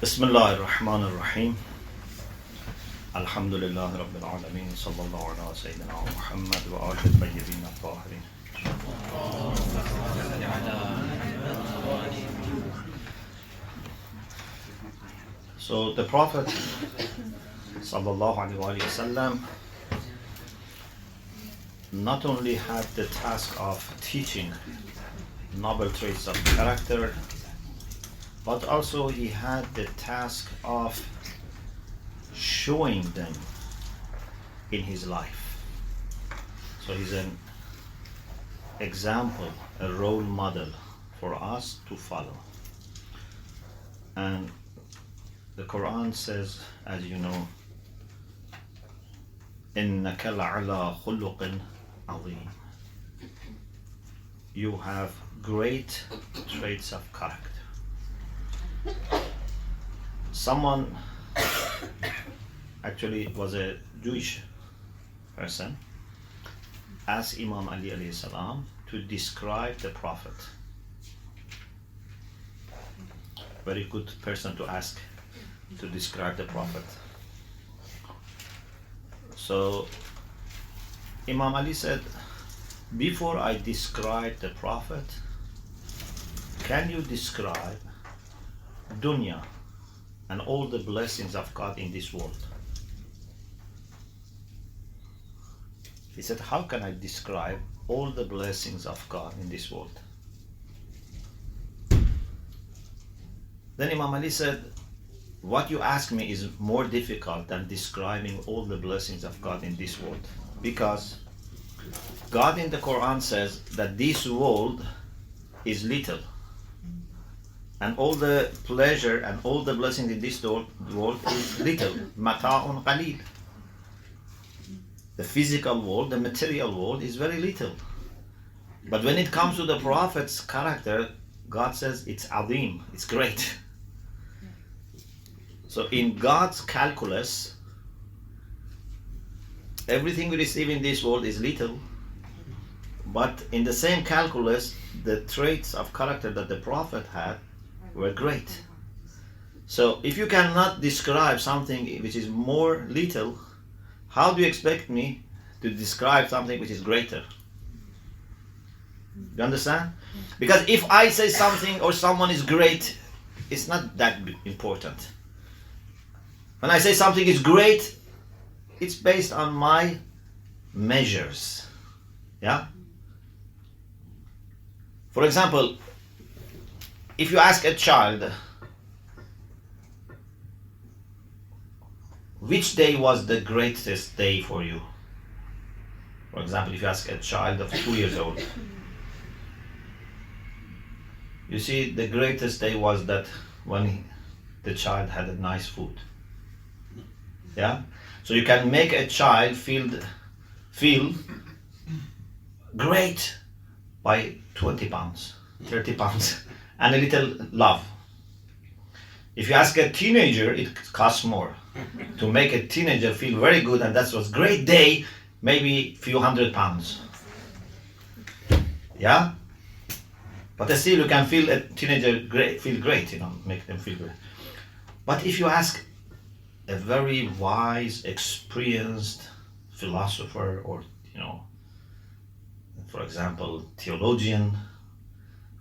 بسم الله الرحمن الرحيم الحمد لله رب العالمين صلى الله على سيدنا محمد وآله الطيبين الطاهرين. So the Prophet sallallahu alaihi wasallam not only had the task of teaching noble traits of character, but also he had the task of showing them in his life. So he's an example, a role model for us to follow. And the Quran says, as you know, إِنَّكَ لَعَلَى خُلُقٍ عَظِيمٍ. You have great traits of character. Someone actually was a Jewish person asked Imam Ali alayhi salam to describe the Prophet. Very good person to ask to describe the Prophet. So Imam Ali said, before I describe the Prophet, can you describe dunya and all the blessings of God in this world? He said, how can I describe all the blessings of God in this world? Then Imam Ali said, what you ask me is more difficult than describing all the blessings of God in this world, because God in the Quran says that this world is little, and all the pleasure and all the blessings in this world is little. Mata'un qalil. The physical world, the material world is very little. But when it comes to the Prophet's character, God says it's azim, it's great. So in God's calculus, everything we receive in this world is little, but in the same calculus, the traits of character that the Prophet had were great. So if you cannot describe something which is more little, how do you expect me to describe something which is greater? You understand? Because if I say something or someone is great, it's not that important. When I say something is great, it's based on my measures. Yeah? For example, if you ask a child, which day was the greatest day for you? For example, if you ask a child of 2 years old, you see the greatest day was that when the child had a nice food. Yeah? So you can make a child feel great by 20 pounds, 30 pounds, and a little love. If you ask a teenager, it costs more. To make a teenager feel very good, and that was great day, maybe few hundred pounds. Yeah? But still you can feel a teenager feel great, make them feel great. But if you ask a very wise, experienced philosopher, or for example, theologian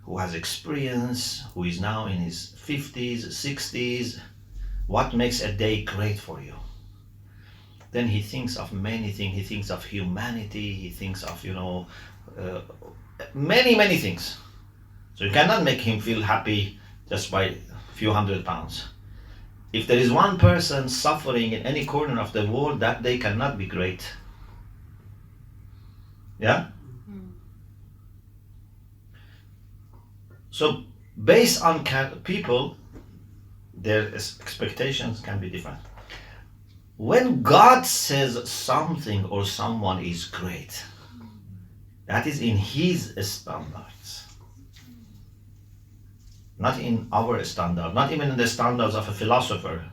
who has experience, who is now in his 50s, 60s, what makes a day great for you? Then he thinks of many things. He thinks of humanity. He thinks of, many things. So you cannot make him feel happy just by a few hundred pounds. If there is one person suffering in any corner of the world, that day cannot be great. Yeah? So based on people, their expectations can be different. When God says something or someone is great, that is in His standards, not in our standard, not even in the standards of a philosopher.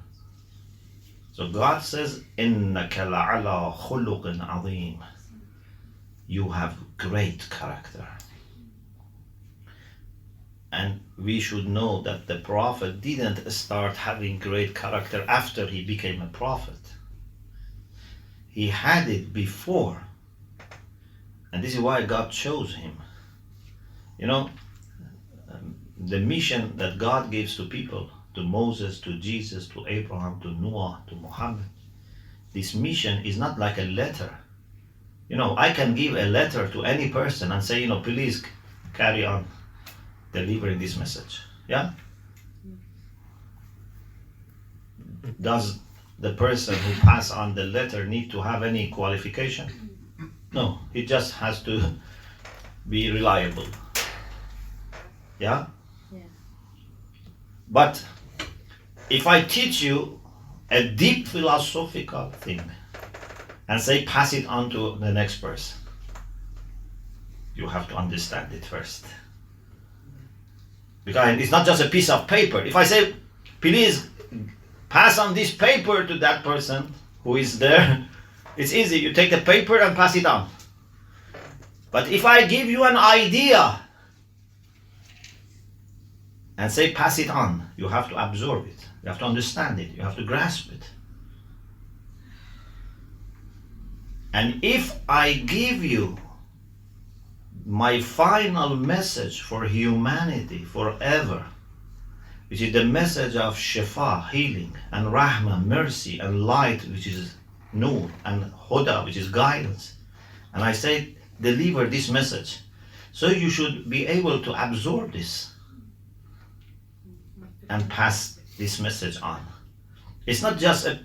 So God says, إِنَّكَ لَعَلَى خُلُقٍ عَظِيمٍ. You have great character. And we should know that the prophet didn't start having great character after he became a prophet. He had it before. And this is why God chose him. You know, the mission that God gives to people, to Moses, to Jesus, to Abraham, to Noah, to Mohammad, this mission is not like a letter. You know, I can give a letter to any person and say, you know, please carry on delivering this message. Yeah? Does the person who pass on the letter need to have any qualification? No, he just has to be reliable. Yeah? Yeah. But if I teach you a deep philosophical thing and say pass it on to the next person, you have to understand it first. Because it's not just a piece of paper. If I say, please pass on this paper to that person who is there, it's easy. You take the paper and pass it on. But if I give you an idea and say pass it on, you have to absorb it. You have to understand it. You have to grasp it. And if I give you my final message for humanity forever, which is the message of Shifa, healing, and Rahmah, mercy, and light, which is Nur, and Huda, which is guidance, and I say deliver this message, so you should be able to absorb this and pass this message on. It's not just a,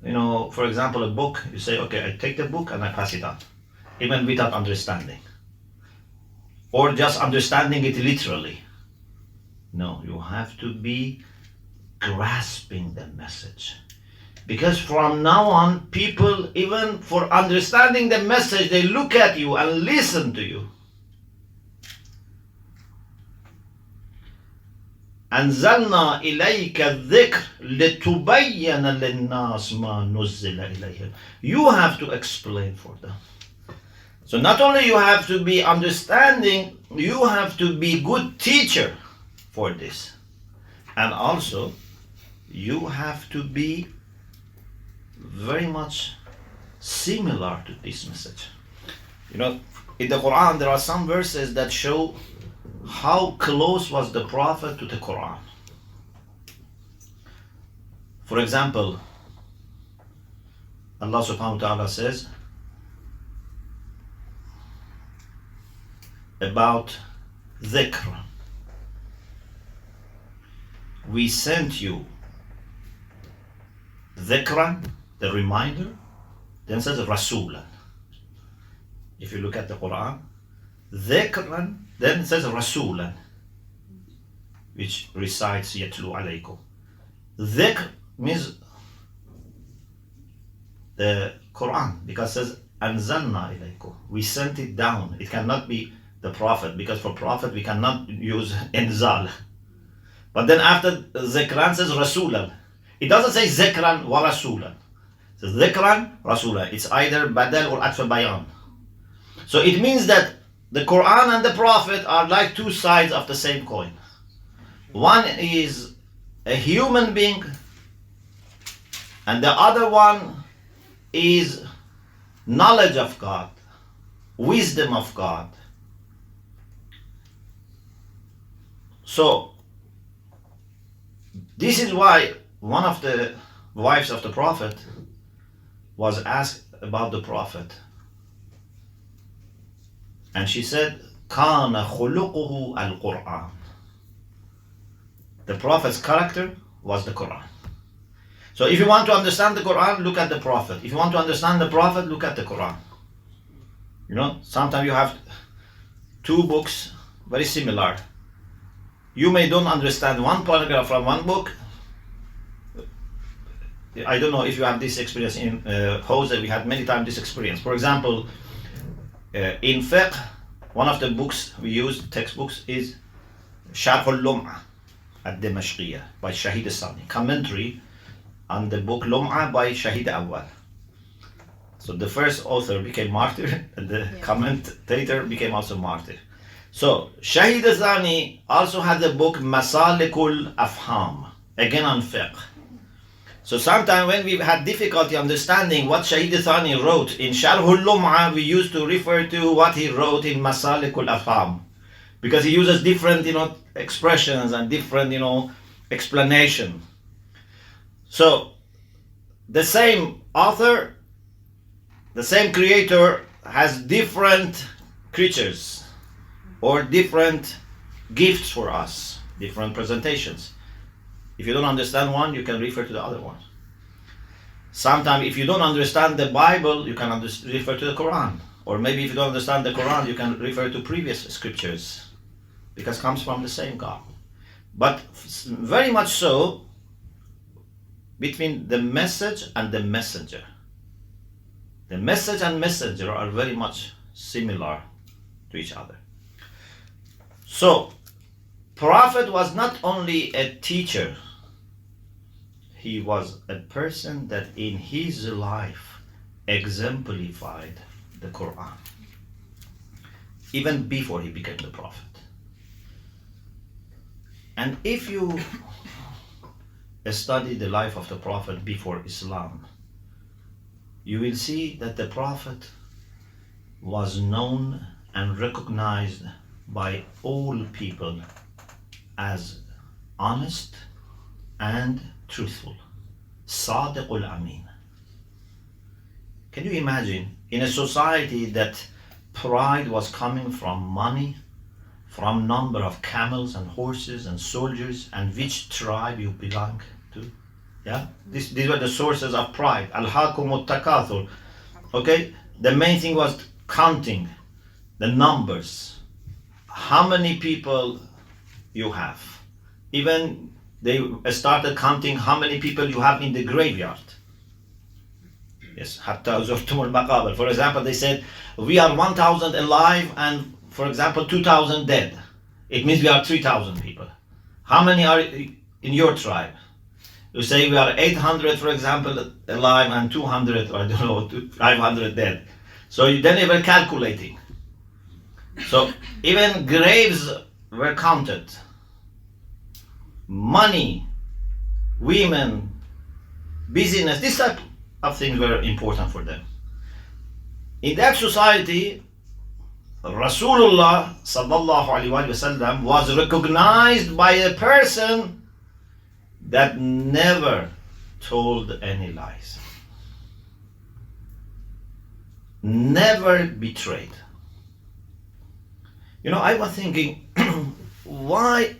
you know, for example, a book. You say, okay, I take the book and I pass it on, even without understanding, or just understanding it literally. No, you have to be grasping the message. Because from now on, people, even for understanding the message, they look at you and listen to you. أنزلنا إليك الذكر لتبين للناس ما نزل إليهم. You have to explain for them. So not only you have to be understanding, you have to be good teacher for this. And also, you have to be very much similar to this message. You know, in the Quran, there are some verses that show how close was the Prophet to the Quran. For example, Allah subhanahu wa ta'ala says about dhikr. We sent you dhikran, the reminder, then says rasulan. If you look at the Quran, dhikran, then it says rasulan, which recites yatlu alaykum. Dhikr means the Quran, because it says anzalna ilaykum. We sent it down. It cannot be the Prophet, because for Prophet we cannot use inzal. But then after dhikran says rasulan. It doesn't say dhikran wa rasulan. It says dhikran, rasulan. It's either badal or atfa bayan. So it means that the Quran and the Prophet are like two sides of the same coin. One is a human being, and the other one is knowledge of God, wisdom of God. So this is why one of the wives of the Prophet was asked about the Prophet. And she said, كَانَ خُلُقُهُ الْقُرْآنِ. The Prophet's character was the Quran. So if you want to understand the Quran, look at the Prophet. If you want to understand the Prophet, look at the Quran. You know, sometimes you have two books very similar. You may don't understand one paragraph from one book. I don't know if you have this experience in Jose. We had many times this experience. For example, in fiqh, one of the books we use, textbooks, is Sharh al-Lum'ah al-Dimashqiyah by Shahid al-Sani, commentary on the book Lum'ah by Shahid Awwal. So the first author became martyr, and the commentator became also martyr. So Shahid Thani also had the book Masalikul Afham, again on fiqh. So sometimes when we had difficulty understanding what Shahid Thani wrote in Sharhul Lum'a, we used to refer to what he wrote in Masalikul Afham, because he uses different, expressions and different, explanation. So the same author, the same creator has different creatures or different gifts for us, different presentations. If you don't understand one, you can refer to the other one. Sometimes if you don't understand the Bible, you can refer to the Quran. Or maybe if you don't understand the Quran, you can refer to previous scriptures, because it comes from the same God. But very much so between the message and the messenger. The message and messenger are very much similar to each other. So, Prophet was not only a teacher, he was a person that in his life exemplified the Quran, even before he became the Prophet. And if you study the life of the Prophet before Islam, you will see that the Prophet was known and recognized by all people as honest and truthful. Sadiq al-Amin. Can you imagine, in a society that pride was coming from money, from number of camels and horses and soldiers, and which tribe you belong to? Yeah, these were the sources of pride. Al-Hakum al-Takathur. Okay, the main thing was counting the numbers. How many people you have. Even they started counting how many people you have in the graveyard. Yes, hatta zurtumul maqabir. For example, they said we are 1,000 alive and, for example, 2,000 dead. It means we are 3,000 people. How many are in your tribe? You say we are 800, for example, alive and 200, or I don't know, 500 dead. So then they were calculating. So even graves were counted. Money, women, business, this type of things were important for them. In that society, Rasulullah sallallahu alaihi wasallam was recognized by a person that never told any lies, never betrayed. I was thinking, why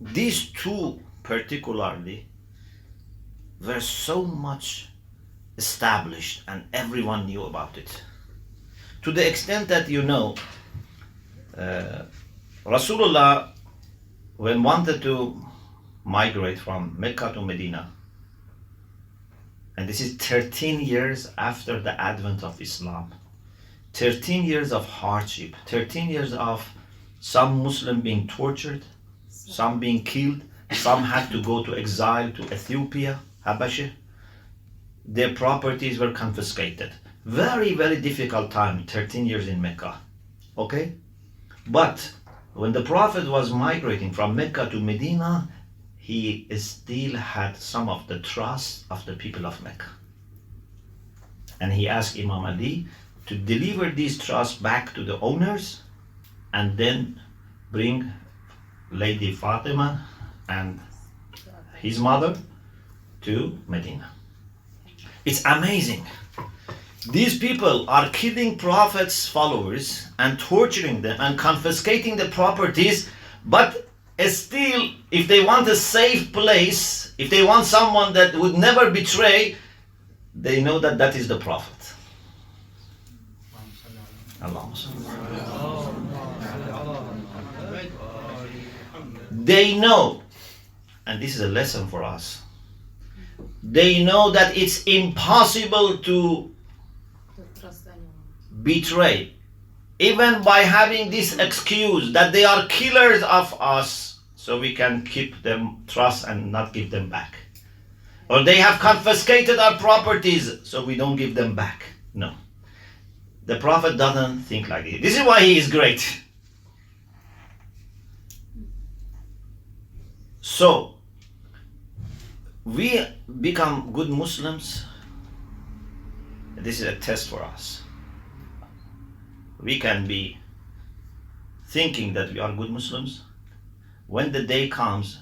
these two particularly were so much established and everyone knew about it. To the extent that Rasulullah, when wanted to migrate from Mecca to Medina, and this is 13 years after the advent of Islam, 13 years of hardship, 13 years of some Muslim being tortured, some being killed, some had to go to exile to Ethiopia, Habasha. Their properties were confiscated. Very, very difficult time, 13 years in Mecca. Okay? But when the Prophet was migrating from Mecca to Medina, he still had some of the trust of the people of Mecca. And he asked Imam Ali to deliver these trusts back to the owners and then bring Lady Fatima and his mother to Medina. It's amazing. These people are killing Prophet's followers and torturing them and confiscating the properties, but still, if they want a safe place, if they want someone that would never betray, they know that that is the Prophet. They know, and this is a lesson for us, they know that it's impossible to betray, even by having this excuse that they are killers of us, so we can keep them trust and not give them back. Or they have confiscated our properties, so we don't give them back. No. The Prophet doesn't think like this. This is why he is great. So, we become good Muslims. This is a test for us. We can be thinking that we are good Muslims when the day comes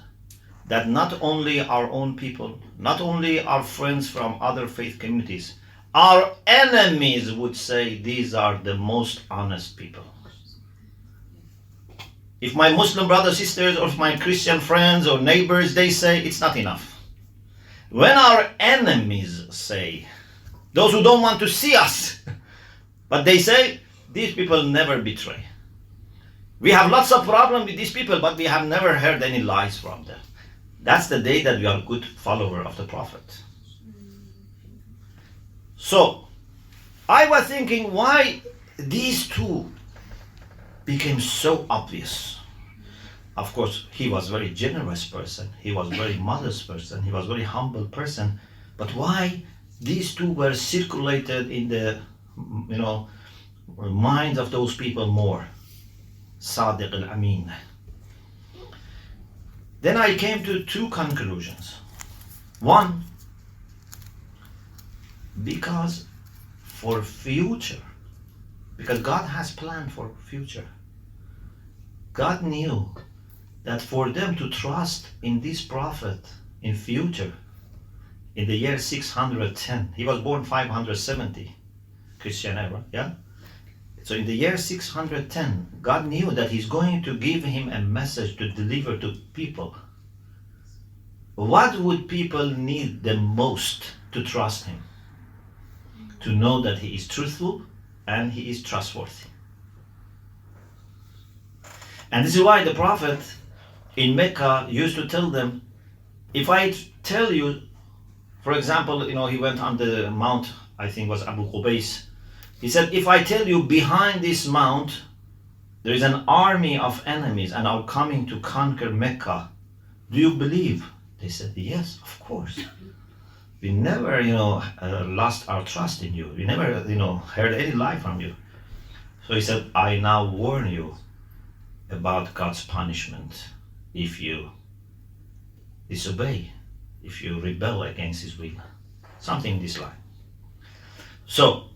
that not only our own people, not only our friends from other faith communities, our enemies would say these are the most honest people. If my Muslim brothers, sisters, or my Christian friends or neighbors, they say it's not enough. When our enemies say, those who don't want to see us, but they say, these people never betray. We have lots of problems with these people, but we have never heard any lies from them. That's the day that we are a good follower of the Prophet. So, I was thinking why these two became so obvious. Of course, he was a very generous person. He was a very modest person. He was a very humble person. But why these two were circulated in the, minds of those people more? Sadiq al-Amin. Then I came to two conclusions. One, because for future, because God has planned for future. God knew that for them to trust in this prophet in future, in the year 610, he was born 570, Christian era, yeah? So in the year 610, God knew that he's going to give him a message to deliver to people. What would people need the most to trust him? To know that he is truthful and he is trustworthy. And this is why the Prophet in Mecca used to tell them, if I tell you, for example, he went on the mount, I think was Abu Qubais. He said, if I tell you behind this mount, there is an army of enemies and are coming to conquer Mecca, do you believe? They said, yes, of course. We never, lost our trust in you. We never, heard any lie from you. So he said, I now warn you about God's punishment if you disobey, if you rebel against his will. Something in this line. So,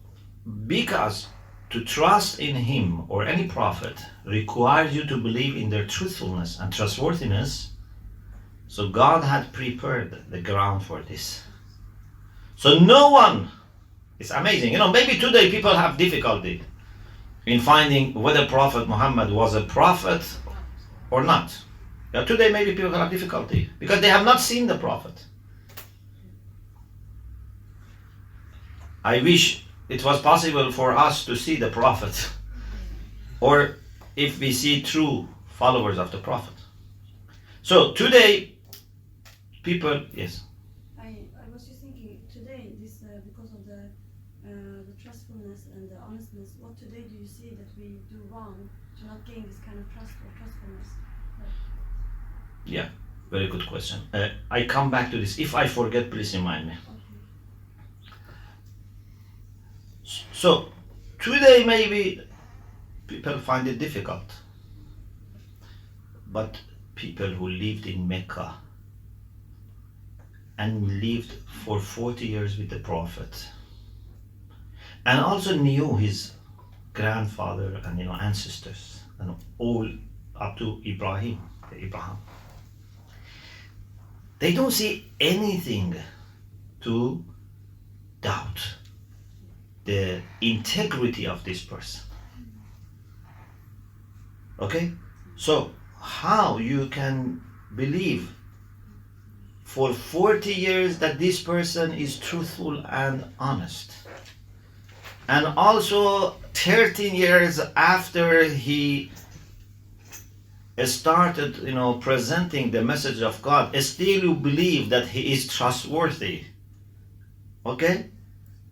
because to trust in him or any prophet requires you to believe in their truthfulness and trustworthiness, so God had prepared the ground for this. So no one, it's amazing, maybe today people have difficulty in finding whether Prophet Muhammad was a prophet or not. Yeah, today maybe people have difficulty because they have not seen the Prophet. I wish it was possible for us to see the Prophet, or if we see true followers of the Prophet. So today, people, yes. I was just thinking today, this because of the trustfulness and the honestness. What today do you see that we do wrong to not gain this kind of trust or trustfulness? Yeah, very good question. I come back to this. If I forget, please remind me. So, today maybe people find it difficult, but people who lived in Mecca and lived for 40 years with the Prophet and also knew his grandfather and ancestors and all up to Abraham, they don't see anything to doubt the integrity of this person. Okay? So, how you can believe for 40 years that this person is truthful and honest? And also 13 years after he started, presenting the message of God, still you believe that he is trustworthy. Okay?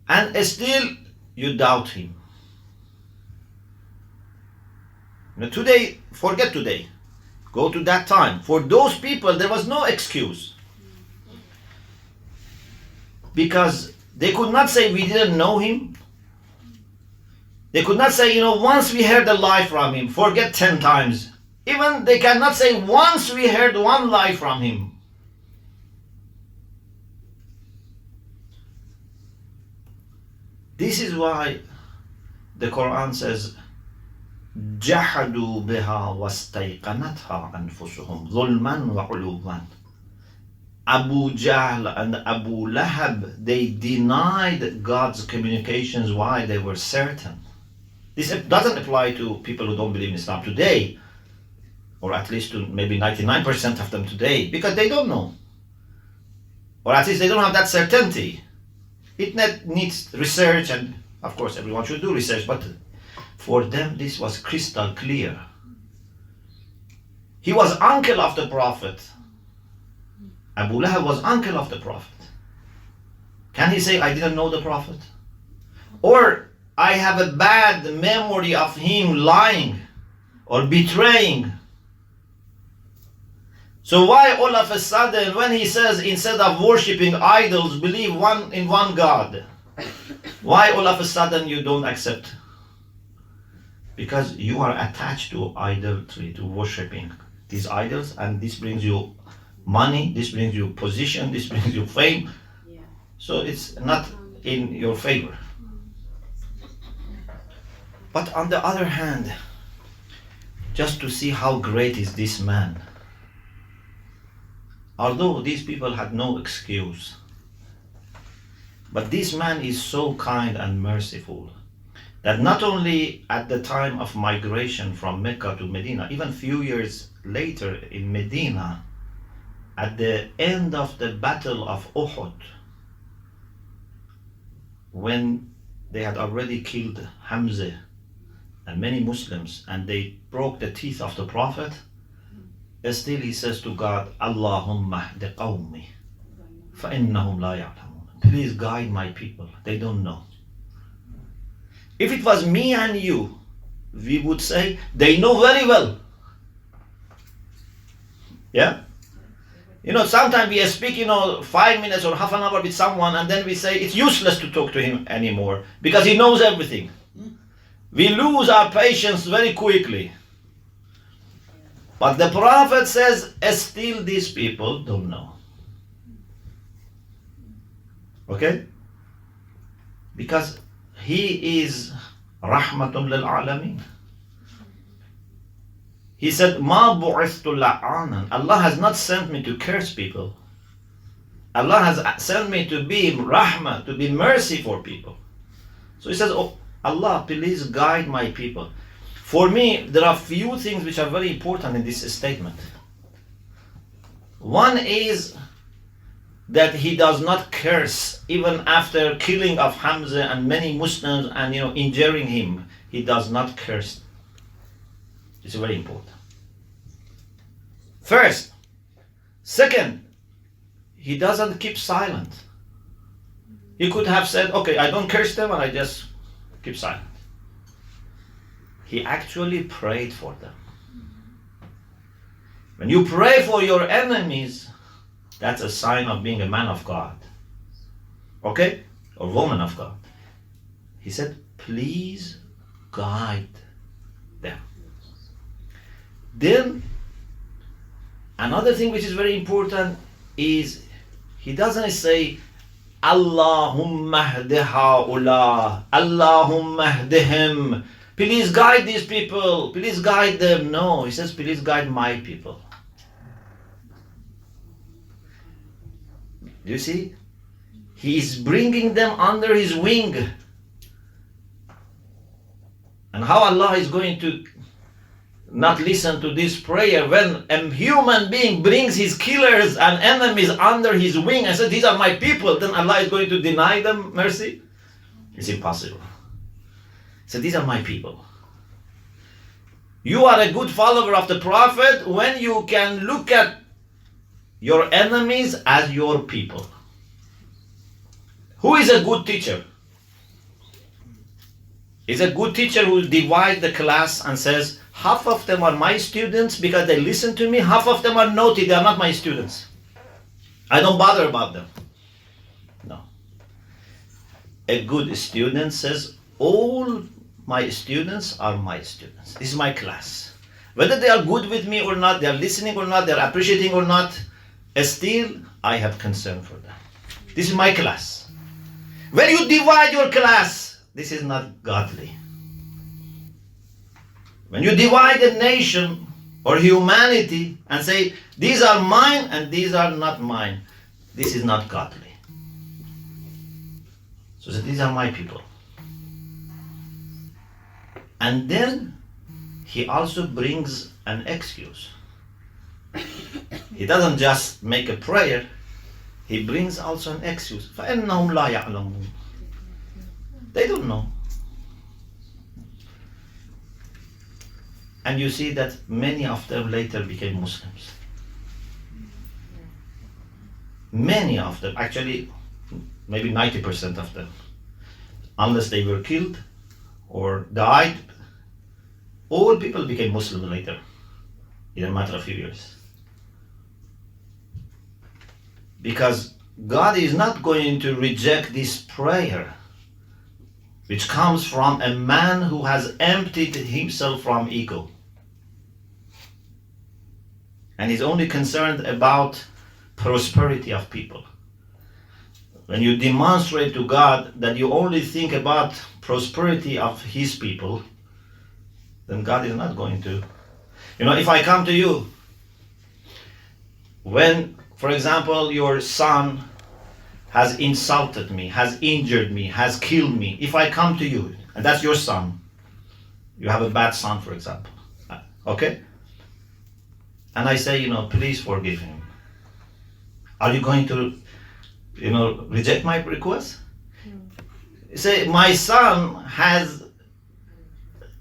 And still you doubt him. Now today, forget today. Go to that time. For those people, there was no excuse. Because they could not say we didn't know him. They could not say, once we heard a lie from him, forget 10 times. Even they cannot say once we heard one lie from him. This is why the Quran says, جحدوا بها واستيقنتها أنفسهم ظلما وعلوا. Abu Jahl and Abu Lahab, they denied God's communications. Why? They were certain. This doesn't apply to people who don't believe in Islam today, or at least to maybe 99% of them today, because they don't know. Or at least they don't have that certainty. It needs research, and of course everyone should do research, but for them this was crystal clear. He was uncle of the Prophet. Abu Lahab was uncle of the Prophet. Can he say, I didn't know the Prophet? Or I have a bad memory of him lying or betraying. So why all of a sudden when he says instead of worshipping idols, believe in one God? Why all of a sudden you don't accept? Because you are attached to idolatry, to worshipping these idols, and this brings you money, this brings you position, this brings you fame. Yeah. So it's not in your favor. But on the other hand, just to see how great is this man. Although these people had no excuse, but this man is so kind and merciful that not only at the time of migration from Mecca to Medina, even few years later in Medina, at the end of the Battle of Uhud, when they had already killed Hamza and many Muslims, and they broke the teeth of the Prophet, still he says to God, Allahumma hdi qawmi fa innahum la ya'lamun. Please guide my people, they don't know. If it was me and you, we would say, they know very well. Yeah? You know, sometimes we speak, 5 minutes or half an hour with someone, and then we say it's useless to talk to him anymore because he knows everything. We lose our patience very quickly. But the Prophet says, still these people don't know. Okay? Because he is rahmatun lil alameen. He said, Ma bu'ithtu la'anan. Allah has not sent me to curse people. Allah has sent me to be rahmah, to be mercy for people. So he says, oh Allah, please guide my people. For me, there are few things which are very important in this statement. One is that he does not curse even after killing of Hamza and many Muslims and injuring him. He does not curse. It's very important. First. Second, he doesn't keep silent. He could have said, okay, I don't curse them and I just keep silent. He actually prayed for them. When you pray for your enemies, that's a sign of being a man of God. Okay? Or woman of God. He said, please guide them. Then, another thing which is very important is he doesn't say, Allahumma hdi ha'ula, Allahumma hdihim. Please guide these people, please guide them. No, he says, please guide my people. Do you see? He is bringing them under his wing. And how Allah is going to not listen to this prayer when a human being brings his killers and enemies under his wing and says, these are my people, then Allah is going to deny them mercy? It's impossible. So these are my people. You are a good follower of the Prophet when you can look at your enemies as your people. Who is a good teacher? Is a good teacher who divides the class and says, half of them are my students because they listen to me, half of them are naughty, they are not my students. I don't bother about them. No. A good student says, all my students are my students. This is my class. Whether they are good with me or not, they are listening or not, they are appreciating or not, still I have concern for them. This is my class. When you divide your class, this is not godly. When you divide a nation or humanity and say, these are mine and these are not mine, this is not godly. So these are my people. And then he also brings an excuse. He doesn't just make a prayer, he brings also an excuse. فَإِنَّهُمْ لَا يَعْلَمُونَ. They don't know. And you see that many of them later became Muslims. Many of them, actually maybe 90% of them, unless they were killed or died, all people became Muslim later in a matter of few years. Because God is not going to reject this prayer which comes from a man who has emptied himself from ego. And is only concerned about prosperity of people. When you demonstrate to God that you only think about prosperity of his people, then God is not going to. If I come to you, when, for example, your son has insulted me, has injured me, has killed me, if I come to you, and that's your son, you have a bad son, for example, okay? And I say, please forgive him. Are you going to, reject my request? You say, my son has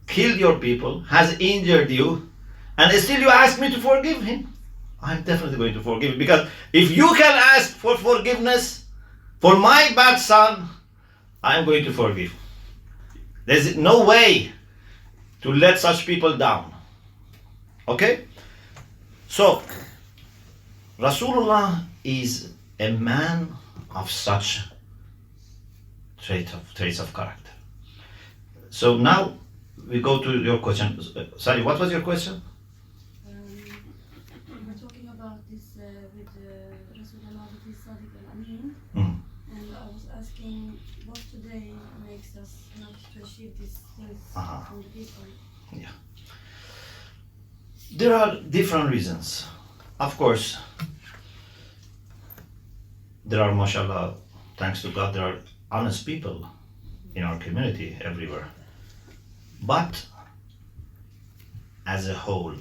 killed your people, has injured you, and still you ask me to forgive him. I'm definitely going to forgive him, because if you can ask for forgiveness for my bad son, I'm going to forgive. There's no way to let such people down. Okay? So, Rasulullah is a man of such traits of character. So now we go to your question. Sorry, what was your question? We were talking about this with Rasulullah, with al-Sadiq al-Amin, Mm. and I was asking what today makes us not to achieve these things from the people. Yeah. There are different reasons. Of course, there are, mashallah, thanks to God, there are honest people in our community everywhere. But as a whole,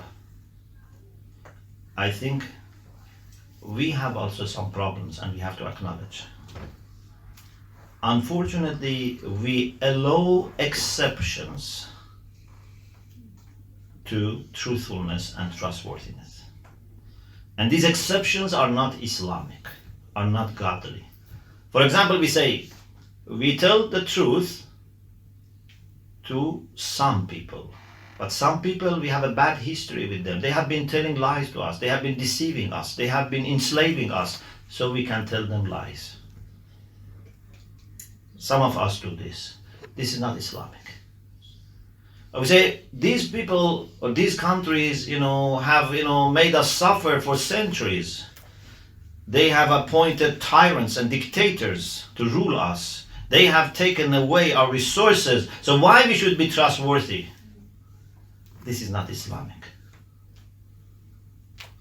I think we have also some problems and we have to acknowledge. Unfortunately, we allow exceptions to truthfulness and trustworthiness. And these exceptions are not Islamic, are not godly. For example, we say, we tell the truth to some people, but some people, we have a bad history with them. They have been telling lies to us, they have been deceiving us, they have been enslaving us, so we can tell them lies. Some of us do this. This is not Islamic. We say these people or these countries, have, made us suffer for centuries. They have appointed tyrants and dictators to rule us. They have taken away our resources. So why we should be trustworthy? This is not Islamic.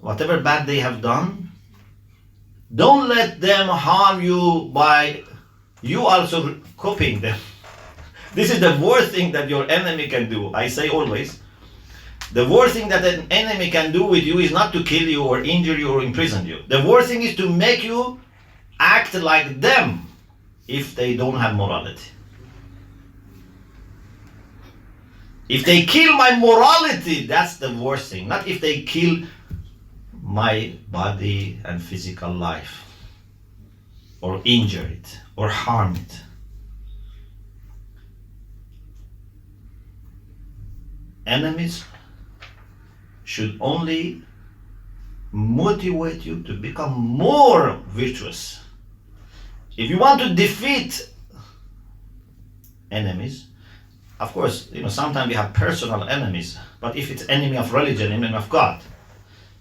Whatever bad they have done, don't let them harm you by you also copying them. This is the worst thing that your enemy can do. I say always, the worst thing that an enemy can do with you is not to kill you or injure you or imprison you. The worst thing is to make you act like them if they don't have morality. If they kill my morality, that's the worst thing. Not if they kill my body and physical life, or injure it, or harm it. Enemies should only motivate you to become more virtuous. If you want to defeat enemies, Of course, sometimes we have personal enemies, but if it's enemy of religion, enemy of God,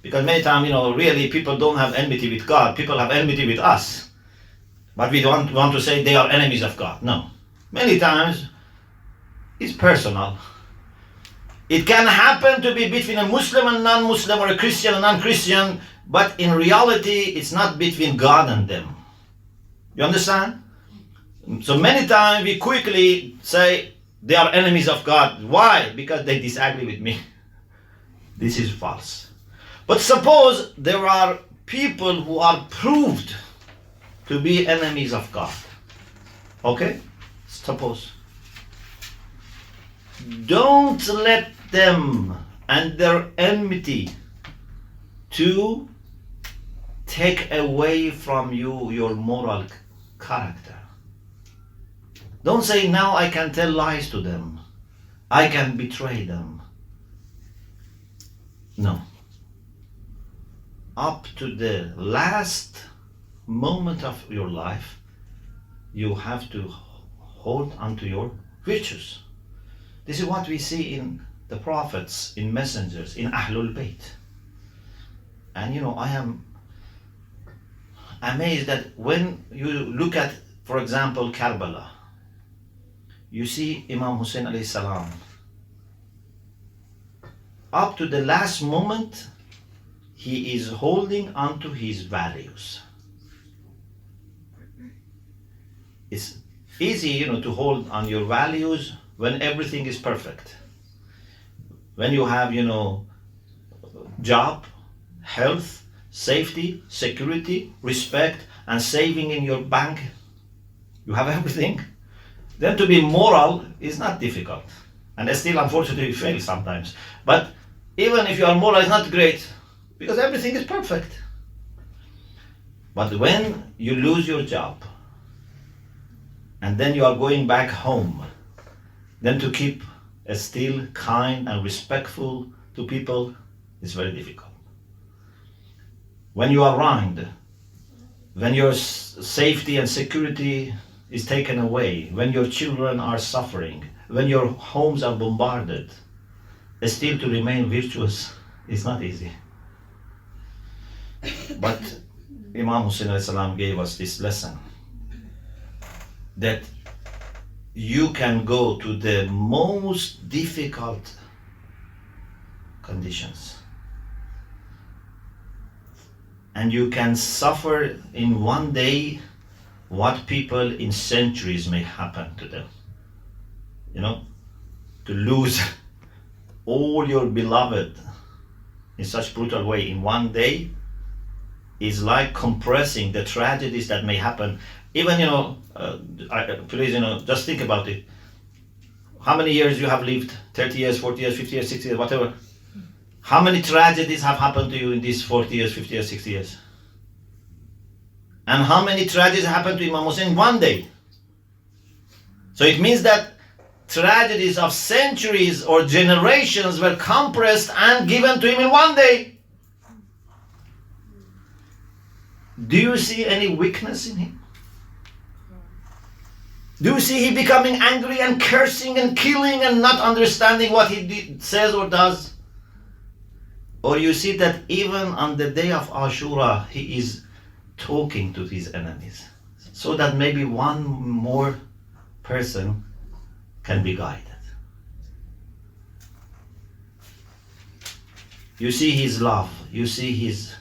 because many times, really people don't have enmity with God, people have enmity with us. But we don't want to say they are enemies of God. No. Many times it's personal. It can happen to be between a Muslim and non-Muslim, or a Christian and non-Christian, but in reality it's not between God and them. You understand? So many times we quickly say they are enemies of God. Why? Because they disagree with me. This is false. But suppose there are people who are proved to be enemies of God. Okay? Suppose. Don't let them and their enmity to take away from you your moral character. Don't say, now I can tell lies to them. I can betray them. No. Up to the last moment of your life, you have to hold onto your virtues. This is what we see in the prophets, in messengers, in Ahlul Bayt. And I am amazed that when you look at, for example, Karbala, you see Imam Hussein alayhi salam. Up to the last moment, he is holding onto his values. It's easy, to hold on your values when everything is perfect. When you have, job, health, safety, security, respect, and saving in your bank, you have everything. Then to be moral is not difficult. And still, unfortunately, we fail sometimes. But even if you are moral, it's not great, because everything is perfect. But when you lose your job, and then you are going back home, then to keep still kind and respectful to people is very difficult. When you are wronged, when your safety and security is taken away, when your children are suffering, when your homes are bombarded, still to remain virtuous is not easy. But Imam Hussein alayhi salam gave us this lesson, that you can go to the most difficult conditions and you can suffer in one day what people in centuries may happen to them. To lose all your beloved in such brutal way in one day is like compressing the tragedies that may happen. Even, please, just think about it. How many years you have lived? 30 years, 40 years, 50 years, 60 years, whatever. How many tragedies have happened to you in these 40 years, 50 years, 60 years? And how many tragedies happened to Imam Hussein in one day? So it means that tragedies of centuries or generations were compressed and given to him in one day. Do you see any weakness in him? Do you see him becoming angry and cursing and killing and not understanding what he says or does? Or you see that even on the day of Ashura, he is talking to his enemies, so that maybe one more person can be guided. You see his love, you see his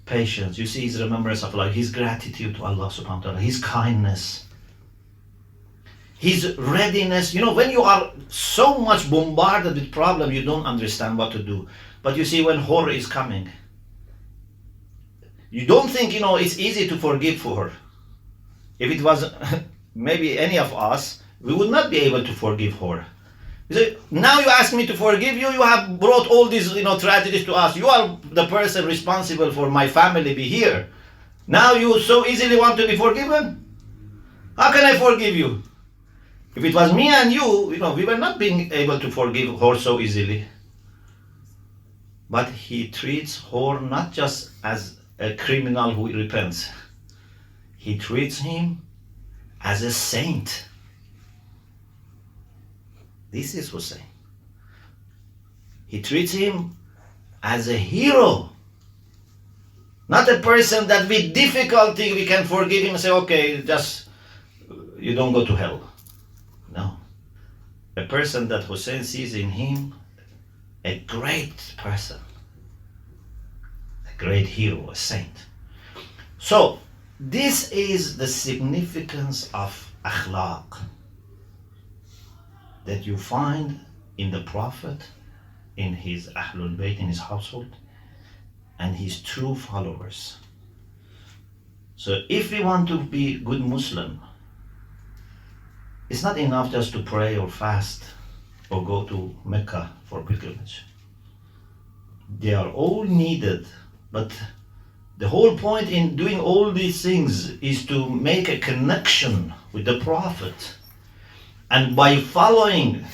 patience, you see his remembrance of Allah, his gratitude to Allah subhanahu wa ta'ala, his kindness, his readiness. When you are so much bombarded with problems, you don't understand what to do. But you see, when horror is coming, you don't think, it's easy to forgive for her. If it was maybe any of us, we would not be able to forgive her. You say, now you ask me to forgive you, you have brought all these, tragedies to us. You are the person responsible for my family be here. Now you so easily want to be forgiven? How can I forgive you? If it was me and you, we were not being able to forgive her so easily. But he treats her not just as a criminal who repents. He treats him as a saint. This is Hussein. He treats him as a hero. Not a person that with difficulty we can forgive him and say, okay, just you don't go to hell. No. A person that Hussein sees in him a great person, a great hero, a saint. So, this is the significance of akhlaq that you find in the Prophet, in his Ahlul Bayt, in his household, and his true followers. So if we want to be good Muslim, it's not enough just to pray or fast or go to Mecca for pilgrimage. They are all needed, but the whole point in doing all these things is to make a connection with the Prophet. And by following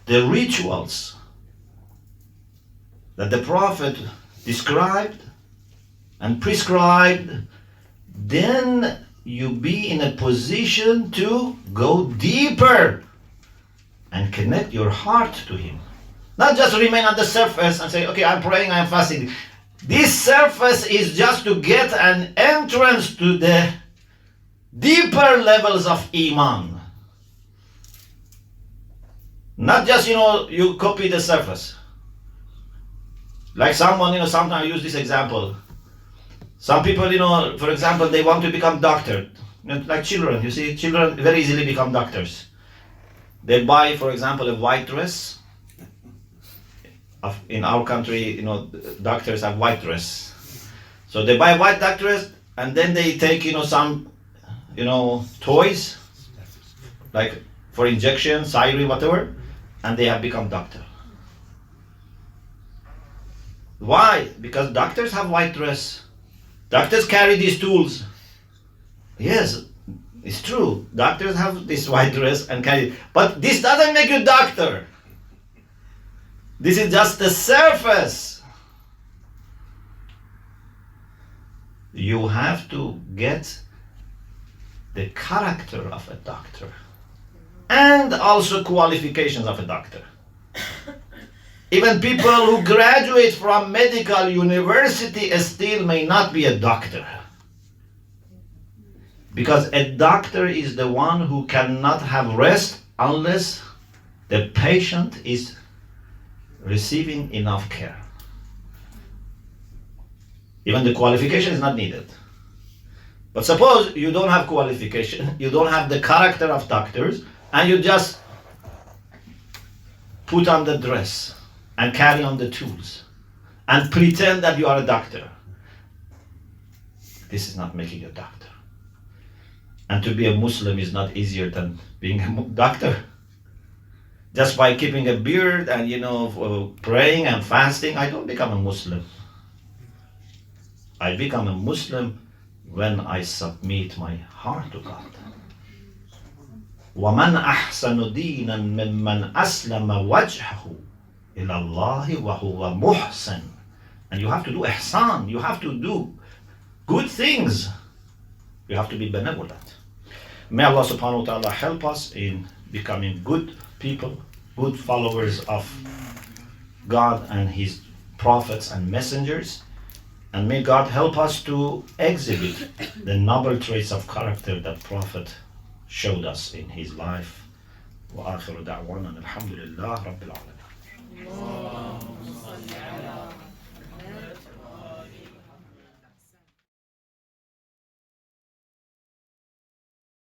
the rituals that the Prophet described and prescribed, then you be in a position to go deeper and connect your heart to him. Not just remain at the surface and say, okay, I'm praying, I'm fasting. This surface is just to get an entrance to the deeper levels of Iman. Not just, you copy the surface. Like someone, sometimes I use this example. Some people, for example, they want to become doctor. Like children, you see, children very easily become doctors. They buy, for example, a white dress. In our country, doctors have white dress. So they buy a white dress and then they take, some, toys, like for injection, siren, whatever, and they have become doctor. Why? Because doctors have white dress. Doctors carry these tools. Yes, it's true. Doctors have this white dress and carry, but this doesn't make you doctor. This is just the surface. You have to get the character of a doctor and also qualifications of a doctor. Even people who graduate from medical university still may not be a doctor. Because a doctor is the one who cannot have rest unless the patient is receiving enough care. Even the qualification is not needed. But suppose you don't have qualification, you don't have the character of doctors, and you just put on the dress and carry on the tools and pretend that you are a doctor. This is not making you a doctor. And to be a Muslim is not easier than being a doctor. Just by keeping a beard and praying and fasting, I don't become a Muslim. I become a Muslim when I submit my heart to God. وَمَنْ أَحْسَنُ دِينًا مِمَّنْ أَسْلَمَ وَجْهَهُ إِلَى اللَّهِ وَهُوَ مُحْسِنٌ. And you have to do ihsan, you have to do good things. You have to be benevolent. May Allah subhanahu wa ta'ala help us in becoming good people, good followers of God and His prophets and messengers. And may God help us to exhibit the noble traits of character that Prophet showed us in his life. وآخر دعوانا الحمد لله رب العالمين.